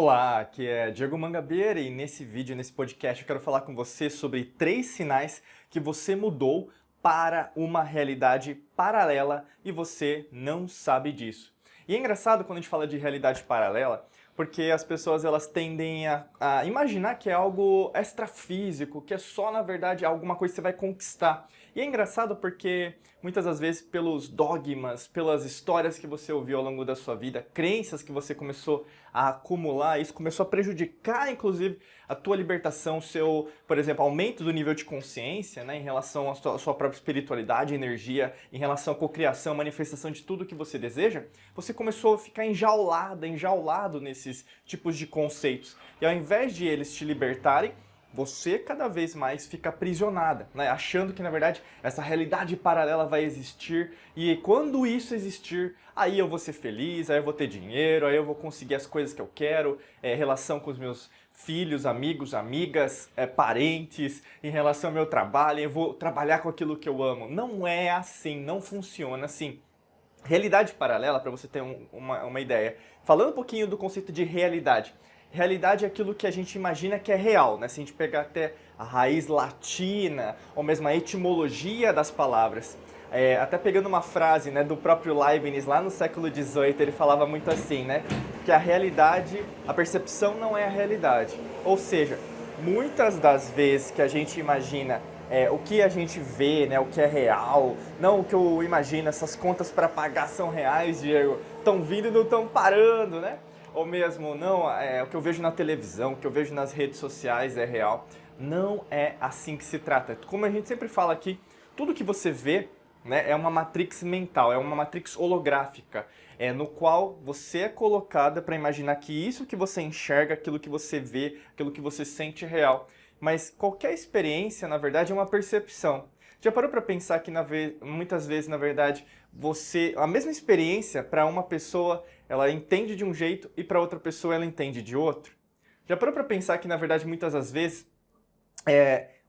Olá, aqui é Diego Mangabeira e nesse vídeo, nesse podcast, eu quero falar com você sobre 3 sinais que você mudou para uma realidade paralela e você não sabe disso. E é engraçado quando a gente fala de realidade paralela, porque as pessoas elas tendem a imaginar que é algo extrafísico, que é só, na verdade, alguma coisa que você vai conquistar. E é engraçado porque, muitas das vezes, pelos dogmas, pelas histórias que você ouviu ao longo da sua vida, crenças que você começou a acumular, isso começou a prejudicar, inclusive, a tua libertação, o seu, por exemplo, aumento do nível de consciência, né, em relação à sua própria espiritualidade, energia, em relação à cocriação, manifestação de tudo que você deseja, você começou a ficar enjaulado nesses tipos de conceitos. E ao invés de eles te libertarem, você cada vez mais fica aprisionada, né? Achando que, na verdade, essa realidade paralela vai existir e quando isso existir, aí eu vou ser feliz, aí eu vou ter dinheiro, aí eu vou conseguir as coisas que eu quero, relação com os meus filhos, amigos, amigas, parentes, em relação ao meu trabalho, eu vou trabalhar com aquilo que eu amo. Não é assim, não funciona assim. Realidade paralela, para você ter uma ideia, falando um pouquinho do conceito de realidade. Realidade é aquilo que a gente imagina que é real, né? Se a gente pegar até a raiz latina, ou mesmo a etimologia das palavras. Até pegando uma frase, né, do próprio Leibniz, lá no século XVIII, ele falava muito assim, né? Que a realidade, a percepção não é a realidade. Ou seja, muitas das vezes que a gente imagina o que a gente vê, né, o que é real, não o que eu imagino, essas contas para pagar são reais, Diego, estão vindo e não estão parando, né? Ou mesmo, não, o que eu vejo na televisão, o que eu vejo nas redes sociais é real. Não é assim que se trata. Como a gente sempre fala aqui, tudo que você vê, né, é uma matrix mental, é uma matrix holográfica, no qual você é colocada para imaginar que isso que você enxerga, aquilo que você vê, aquilo que você sente é real. Mas qualquer experiência, na verdade, é uma percepção. Já parou para pensar que muitas vezes, na verdade, a mesma experiência para uma pessoa, ela entende de um jeito e para outra pessoa ela entende de outro? Já parou para pensar que, na verdade, muitas das vezes,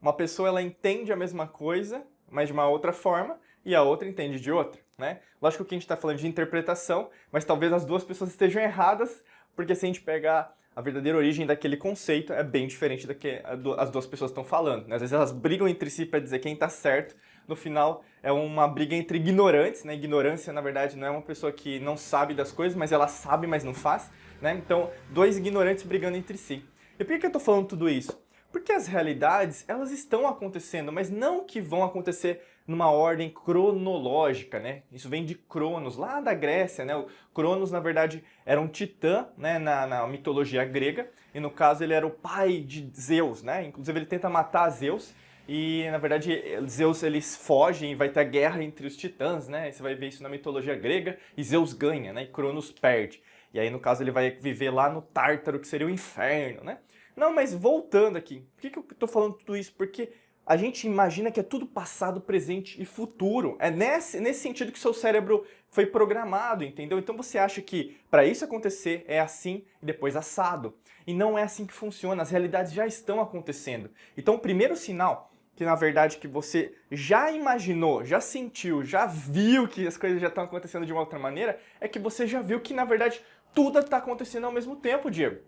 uma pessoa ela entende a mesma coisa, mas de uma outra forma, e a outra entende de outra, né? Lógico que a gente está falando de interpretação, mas talvez as duas pessoas estejam erradas, porque se a gente pegar a verdadeira origem daquele conceito é bem diferente do que as duas pessoas estão falando, né? Às vezes elas brigam entre si para dizer quem está certo, no final é uma briga entre ignorantes, né? Ignorância, na verdade, não é uma pessoa que não sabe das coisas, mas ela sabe, mas não faz, né? Então, dois ignorantes brigando entre si. E por que eu estou falando tudo isso? Porque as realidades, elas estão acontecendo, mas não que vão acontecer numa ordem cronológica, né? Isso vem de Cronos, lá da Grécia, né? O Cronos, na verdade, era um titã, né? Na mitologia grega, e no caso ele era o pai de Zeus, né? Inclusive ele tenta matar Zeus, e na verdade Zeus eles fogem e vai ter a guerra entre os titãs, né? Você vai ver isso na mitologia grega, e Zeus ganha, né? E Cronos perde. E aí no caso ele vai viver lá no Tártaro, que seria o inferno, né? Não, mas voltando aqui, por que eu tô falando tudo isso? Porque a gente imagina que é tudo passado, presente e futuro. É nesse sentido que seu cérebro foi programado, entendeu? Então você acha que para isso acontecer é assim e depois assado. E não é assim que funciona, as realidades já estão acontecendo. Então o primeiro sinal que na verdade que você já imaginou, já sentiu, já viu que as coisas já estão acontecendo de uma outra maneira, é que você já viu que na verdade tudo está acontecendo ao mesmo tempo, Diego.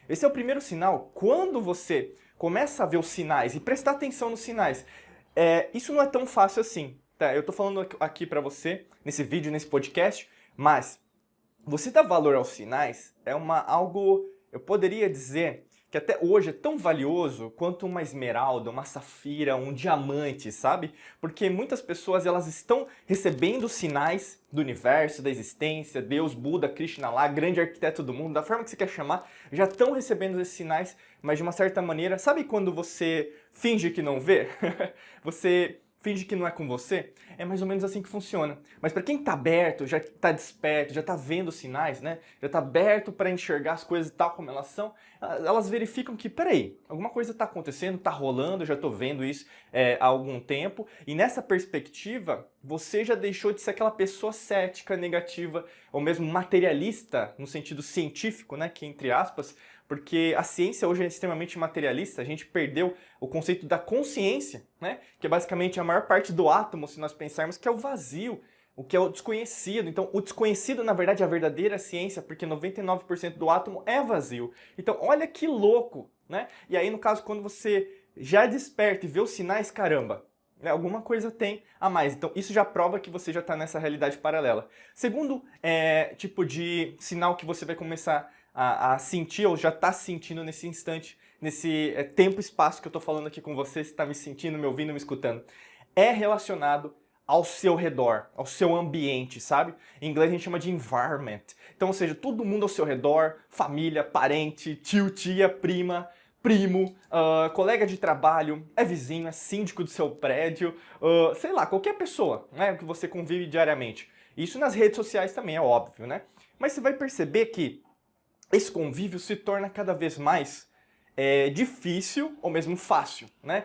Esse é o primeiro sinal. Quando você começa a ver os sinais e prestar atenção nos sinais, isso não é tão fácil assim. Tá? Eu estou falando aqui para você, nesse vídeo, nesse podcast, mas você dar valor aos sinais é algo, eu poderia dizer, que até hoje é tão valioso quanto uma esmeralda, uma safira, um diamante, sabe? Porque muitas pessoas elas estão recebendo sinais do universo, da existência, Deus, Buda, Krishna lá, grande arquiteto do mundo, da forma que você quer chamar, já estão recebendo esses sinais, mas de uma certa maneira, sabe quando você finge que não vê? Você finge que não é com você? É mais ou menos assim que funciona. Mas para quem está aberto, já está desperto, já está vendo os sinais, né? Já está aberto para enxergar as coisas tal como elas são, elas verificam que, peraí, alguma coisa está acontecendo, está rolando, eu já estou vendo isso há algum tempo. E nessa perspectiva, você já deixou de ser aquela pessoa cética, negativa, ou mesmo materialista, no sentido científico, né? Que entre aspas, porque a ciência hoje é extremamente materialista, a gente perdeu o conceito da consciência, né? Que é basicamente a maior parte do átomo, se nós pensarmos, que é o vazio. o que é o desconhecido. Então, o desconhecido, na verdade, é a verdadeira ciência, porque 99% do átomo é vazio. Então, olha que louco, né? E aí, no caso, quando você já desperta e vê os sinais, caramba, né, alguma coisa tem a mais. Então, isso já prova que você já está nessa realidade paralela. Segundo tipo de sinal que você vai começar a sentir, ou já está sentindo nesse instante, nesse tempo e espaço que eu estou falando aqui com você, você está me sentindo, me ouvindo, me escutando, é relacionado ao seu redor, ao seu ambiente, sabe? Em inglês a gente chama de environment. Então, ou seja, todo mundo ao seu redor, família, parente, tio, tia, prima, primo, colega de trabalho, é vizinho, é síndico do seu prédio, sei lá, qualquer pessoa, né, que você convive diariamente. Isso nas redes sociais também, é óbvio, né? Mas você vai perceber que esse convívio se torna cada vez mais difícil ou mesmo fácil, né?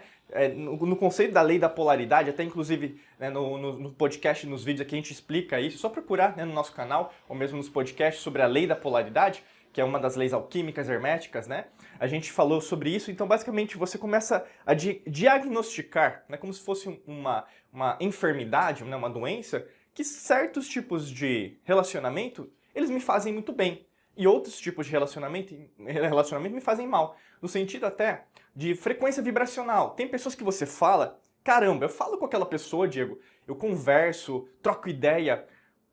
No conceito da lei da polaridade, até inclusive né, no podcast, nos vídeos aqui a gente explica isso, só procurar né, no nosso canal ou mesmo nos podcasts sobre a lei da polaridade, que é uma das leis alquímicas herméticas, né? A gente falou sobre isso, então basicamente você começa a diagnosticar, né, como se fosse uma enfermidade, né, uma doença, que certos tipos de relacionamento, eles me fazem muito bem. E outros tipos de relacionamento me fazem mal. No sentido até de frequência vibracional. Tem pessoas que você fala, caramba, eu falo com aquela pessoa, Diego, eu converso, troco ideia.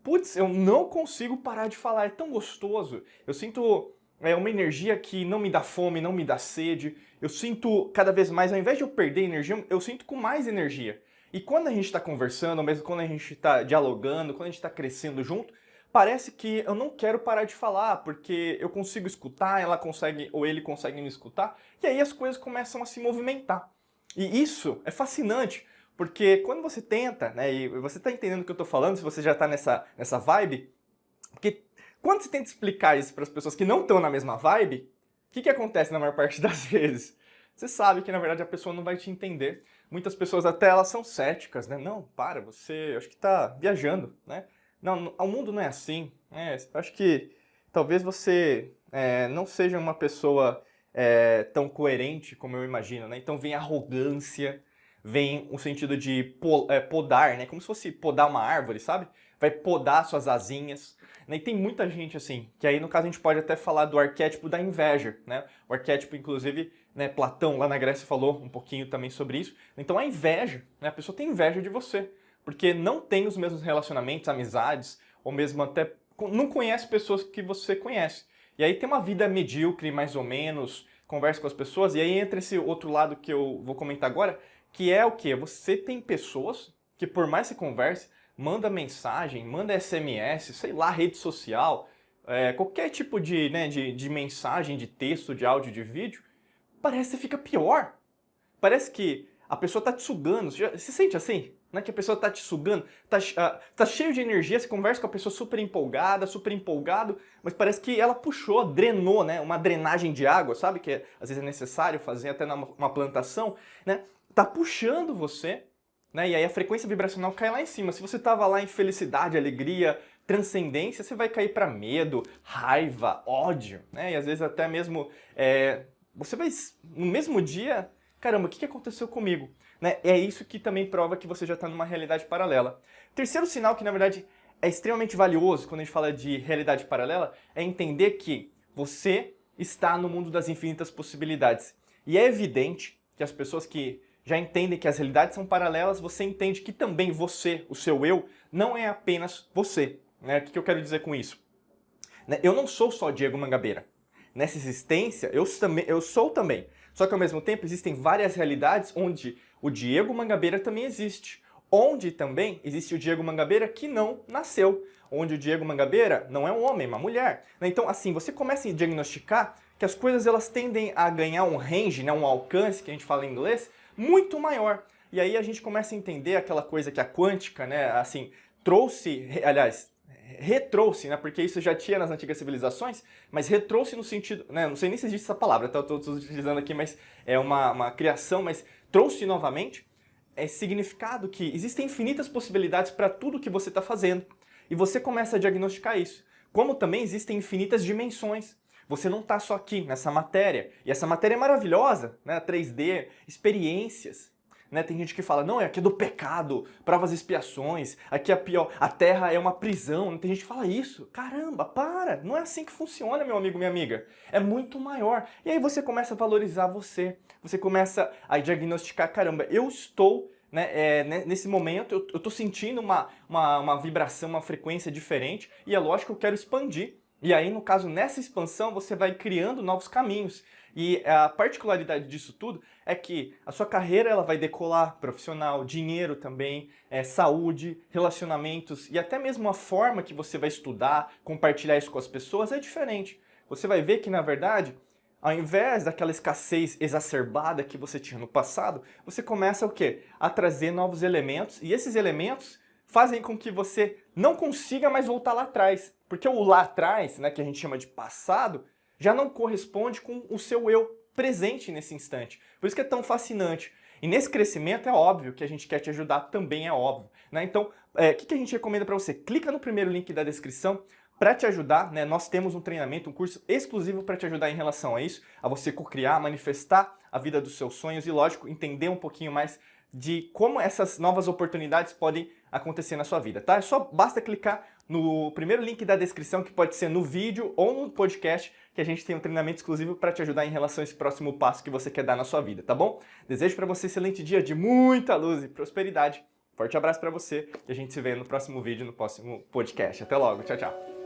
Putz, eu não consigo parar de falar, é tão gostoso. Eu sinto uma energia que não me dá fome, não me dá sede. Eu sinto cada vez mais, ao invés de eu perder energia, eu sinto com mais energia. E quando a gente está conversando, ou mesmo quando a gente está dialogando, quando a gente está crescendo junto, parece que eu não quero parar de falar, porque eu consigo escutar, ela consegue ou ele consegue me escutar, e aí as coisas começam a se movimentar. E isso é fascinante, porque quando você tenta, né, e você está entendendo o que eu estou falando, se você já está nessa vibe, porque quando você tenta explicar isso para as pessoas que não estão na mesma vibe, o que acontece na maior parte das vezes? Você sabe que na verdade a pessoa não vai te entender. Muitas pessoas até elas são céticas, né? Não, para, você acho que está viajando, né? Não, o mundo não é assim. Acho que talvez você não seja uma pessoa tão coerente como eu imagino, né? Então vem arrogância, vem o sentido de podar, né? Como se fosse podar uma árvore, sabe? Vai podar suas asinhas. Né? E tem muita gente assim, que aí no caso a gente pode até falar do arquétipo da inveja, né? O arquétipo, inclusive, né, Platão lá na Grécia falou um pouquinho também sobre isso. Então a inveja, né? A pessoa tem inveja de você. Porque não tem os mesmos relacionamentos, amizades, ou mesmo até não conhece pessoas que você conhece. E aí tem uma vida medíocre, mais ou menos, conversa com as pessoas, e aí entra esse outro lado que eu vou comentar agora, que é o quê? Você tem pessoas que por mais que você converse, manda mensagem, manda SMS, sei lá, rede social, qualquer tipo de mensagem, de texto, de áudio, de vídeo, parece que fica pior. Parece que a pessoa tá te sugando. Você se sente assim? Né? Que a pessoa tá te sugando, tá cheio de energia, você conversa com a pessoa super empolgada, super empolgado, mas parece que ela puxou, drenou, né? Uma drenagem de água, sabe? Que às vezes é necessário fazer até numa plantação, né? Tá puxando você, né? E aí a frequência vibracional cai lá em cima. Se você tava lá em felicidade, alegria, transcendência, você vai cair para medo, raiva, ódio, né? E às vezes até mesmo você vai no mesmo dia, caramba, o que aconteceu comigo? Né? É isso que também prova que você já está numa realidade paralela. Terceiro sinal que, na verdade, é extremamente valioso quando a gente fala de realidade paralela é entender que você está no mundo das infinitas possibilidades. E é evidente que as pessoas que já entendem que as realidades são paralelas, você entende que também você, o seu eu, não é apenas você. Né? O que eu quero dizer com isso? Eu não sou só Diego Mangabeira. Nessa existência, eu sou também. Só que ao mesmo tempo existem várias realidades onde o Diego Mangabeira também existe. Onde também existe o Diego Mangabeira que não nasceu. Onde o Diego Mangabeira não é um homem, é uma mulher. Então, assim, você começa a diagnosticar que as coisas elas tendem a ganhar um range, né, um alcance, que a gente fala em inglês, muito maior. E aí a gente começa a entender aquela coisa que a quântica, né, assim, trouxe, aliás, retrouxe, né? Porque isso já tinha nas antigas civilizações, mas retrouxe no sentido, né? Não sei nem se existe essa palavra, tá? Eu estou utilizando aqui, mas é uma criação, mas trouxe novamente significado que existem infinitas possibilidades para tudo que você está fazendo. E você começa a diagnosticar isso. Como também existem infinitas dimensões. Você não está só aqui, nessa matéria. E essa matéria é maravilhosa, né? 3D, experiências. né? Tem gente que fala, não, é aqui é do pecado, provas e expiações, aqui é pior, a terra é uma prisão. Tem gente que fala isso. Caramba, para! Não é assim que funciona, meu amigo, minha amiga. É muito maior. E aí você começa a valorizar você começa a diagnosticar, caramba, eu estou... Né, nesse momento eu tô sentindo uma vibração, uma frequência diferente e é lógico que eu quero expandir. E aí, no caso, nessa expansão, você vai criando novos caminhos. E a particularidade disso tudo é que a sua carreira ela vai decolar, profissional, dinheiro também, saúde, relacionamentos e até mesmo a forma que você vai estudar, compartilhar isso com as pessoas é diferente. Você vai ver que, na verdade, ao invés daquela escassez exacerbada que você tinha no passado, você começa o quê? A trazer novos elementos e esses elementos fazem com que você não consiga mais voltar lá atrás. Porque o lá atrás, né, que a gente chama de passado, já não corresponde com o seu eu presente nesse instante. Por isso que é tão fascinante. E nesse crescimento é óbvio que a gente quer te ajudar, também é óbvio. Né? Então, o que a gente recomenda para você? Clica no primeiro link da descrição para te ajudar, né? Nós temos um treinamento, um curso exclusivo para te ajudar em relação a isso, a você co-criar, manifestar a vida dos seus sonhos e, lógico, entender um pouquinho mais de como essas novas oportunidades podem acontecer na sua vida, tá? Basta clicar no primeiro link da descrição, que pode ser no vídeo ou no podcast, que a gente tem um treinamento exclusivo para te ajudar em relação a esse próximo passo que você quer dar na sua vida, tá bom? Desejo para você um excelente dia de muita luz e prosperidade. Forte abraço para você e a gente se vê no próximo vídeo, no próximo podcast. Até logo, tchau, tchau.